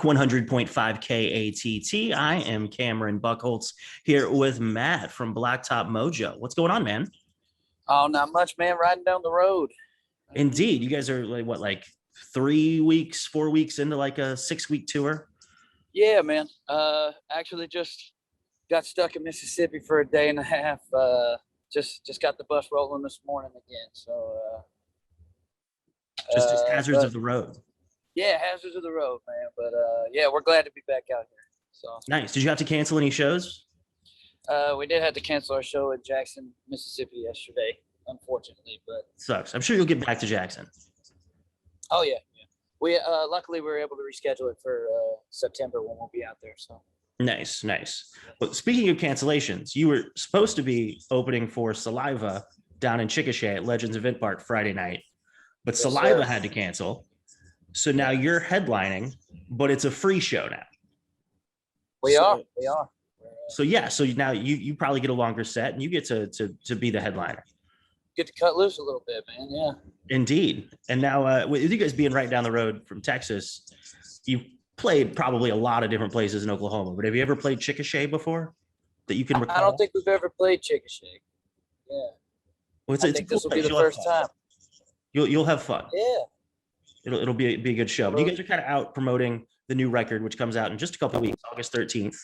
Rock 100.5 KATT. I am Cameron Buchholtz here with Matt from Blacktop Mojo. What's going on, man? Oh, not much, man. Riding down the road. Indeed. You guys are like 3 weeks, 4 weeks into like a 6-week tour? Yeah, man. Actually just got stuck in Mississippi for a day and a half. Just got the bus rolling this morning again. So Just hazards of the road. Yeah, hazards of the road, man. But yeah, we're glad to be back out here. So Nice. Did you have to cancel any shows? we did have to cancel our show in Jackson, Mississippi yesterday, unfortunately. But Sucks. I'm sure you'll get back to Jackson. oh yeah. We luckily we were able to reschedule it for September when we'll be out there. So Nice. But speaking of cancellations, you were supposed to be opening for Saliva down in Chickasha at Legends Event Park Friday night, but Yes, Saliva sir. had to cancel. So now you're headlining, but it's a free show now. we So- are. So yeah, so now you probably get a longer set and you get to be the headliner. Get to cut loose a little bit, man. Yeah. Indeed. And now with you guys being right down the road from Texas, you've played probably a lot of different places in Oklahoma, but have you ever played Chickasha before that you can recall? I don't think we've ever played Chickasha. Yeah. Well, I think this will be the first time. You'll have fun. Yeah. It'll be a good show. But you guys are kind of out promoting the new record, which comes out in just a couple of weeks, August 13th.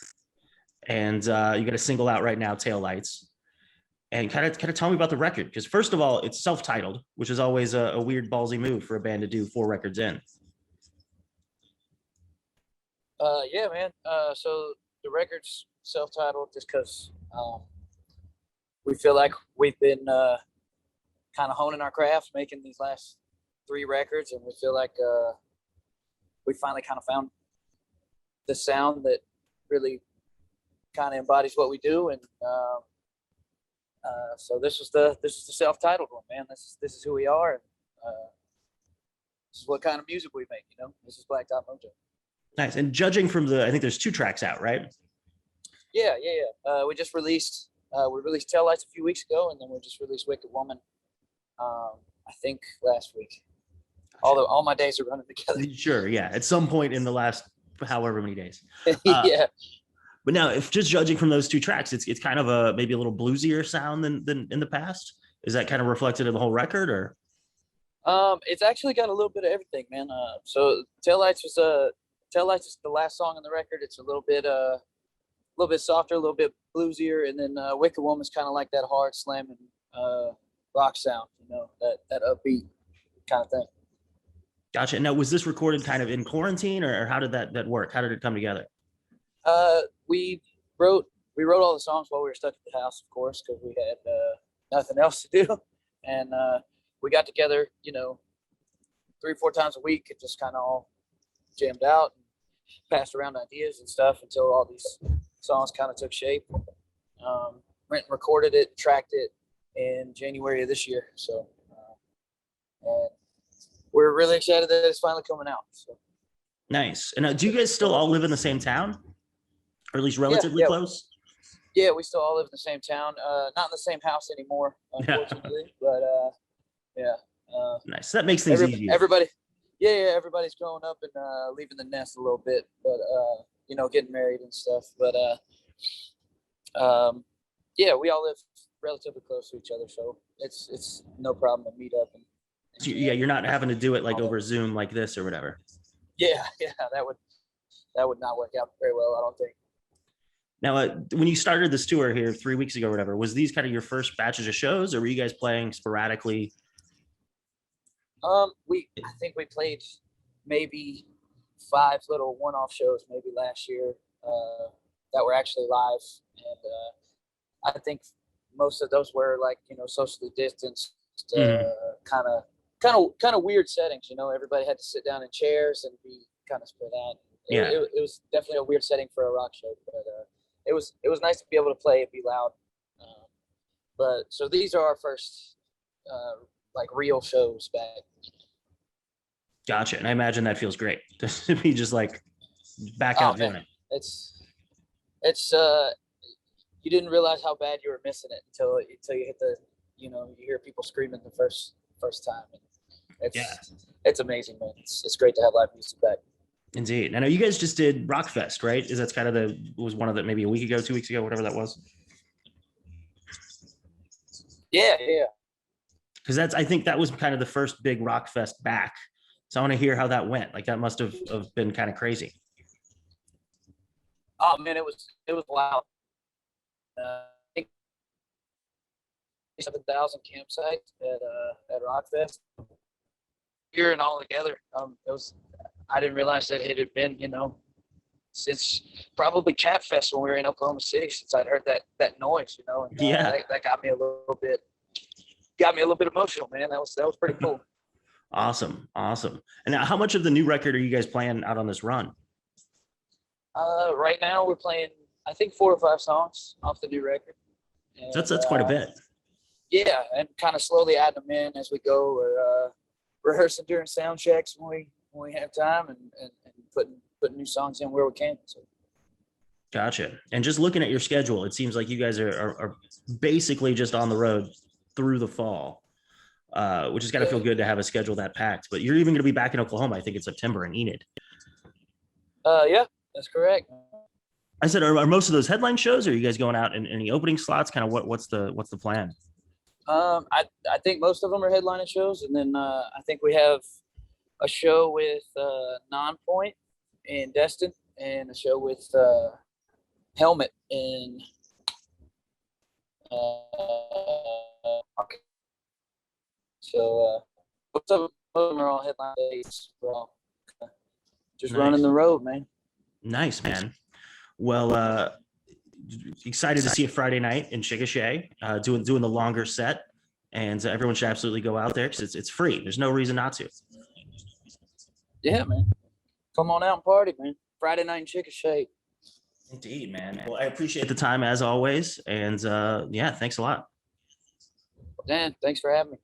And you got a single out right now, Taillights. And kind of tell me about the record, because first of all, it's self-titled, which is always a weird ballsy move for a band to do 4 records in. Yeah, man. So the record's self-titled just because we feel like we've been kind of honing our craft, making these last 3 records, and we feel like we finally kind of found the sound that really kind of embodies what we do. And so this is the self-titled one, man. This is who we are, and this is what kind of music we make. This is Blacktop Mojo. Nice. And judging from I think there's 2 tracks out, right? Yeah. We just released Taillights a few weeks ago, and then we just released Wicked Woman. I think last week. All my days are running together. Sure, yeah. At some point in the last however many days. Yeah. But now, if just judging from those 2 tracks, it's kind of maybe a little bluesier sound than in the past. Is that kind of reflected in the whole record, or? It's actually got a little bit of everything, man. So Taillights is the last song on the record. It's a little bit softer, a little bit bluesier, and then Wicked Woman's kind of like that hard slamming rock sound, that upbeat kind of thing. Gotcha. Now, was this recorded kind of in quarantine, or how did that work? How did it come together? We wrote all the songs while we were stuck at the house, of course, because we had nothing else to do, and we got together, 3-4 times a week and just kind of all jammed out and passed around ideas and stuff until all these songs kind of took shape. Went and recorded it, tracked it in January of this year. So, and we're really excited that it's finally coming out. So. Nice. And do you guys still all live in the same town, or at least relatively close? Yeah, we still all live in the same town. Not in the same house anymore, unfortunately. But yeah. Nice. That makes things easier. Everybody's growing up and leaving the nest a little bit, but getting married and stuff. But yeah, we all live relatively close to each other, so it's no problem to meet up. So, yeah, you're not having to do it like over Zoom like this or whatever. Yeah, that would not work out very well, I don't think. Now, when you started this tour here 3 weeks ago or whatever, was these kind of your first batches of shows, or were you guys playing sporadically? I think we played maybe 5 little one-off shows maybe last year that were actually live, and I think most of those were like socially distanced, kind of weird settings. Everybody had to sit down in chairs and be kind of spread out. It was definitely a weird setting for a rock show, but it was nice to be able to play and be loud. But so these are our first like real shows back. Gotcha. And I imagine that feels great to be just like back out doing it. It's you didn't realize how bad you were missing it until you hit the you hear people screaming the first time. It's amazing, man. It's great to have live music back. Indeed. I know you guys just did Rockfest, right? Is that's kind of was one of the maybe a week ago, 2 weeks ago, whatever that was. Yeah, yeah. Because I think that was kind of the first big Rockfest back. So I want to hear how that went. Like that must have been kind of crazy. Oh man, it was wild. I think 7,000 campsites at Rockfest. Here and all together. It was. I didn't realize that it had been, since probably Cat Fest when we were in Oklahoma City, since I'd heard that noise, and, Yeah. that got me a little bit emotional, man. That was pretty cool. Awesome. And now, how much of the new record are you guys playing out on this run? Right now we're playing, I think 4 or 5 songs off the new record. And, That's quite a bit. Yeah, and kind of slowly adding them in as we go. We're rehearsing during sound checks when we have time, and putting new songs in where we can. So. Gotcha. And just looking at your schedule, it seems like you guys are basically just on the road through the fall, which has got to feel good to have a schedule that packed. But you're even going to be back in Oklahoma, I think in September, in Enid. Yeah, that's correct. I said, are most of those headline shows? Or are you guys going out in any opening slots? Kind of what's the plan? I think most of them are headlining shows, and then I think we have a show with Nonpoint in Destin, and a show with Helmet in. So most of them are all headline dates. We're all just running the road, man. Nice, man. Well, excited to see you Friday night in Chickasha, doing the longer set, and everyone should absolutely go out there because it's free. There's no reason not to. Yeah, man. Come on out and party, man. Friday night in Chickasha. Indeed, man. Well, I appreciate the time as always, and yeah, thanks a lot. Dan, thanks for having me.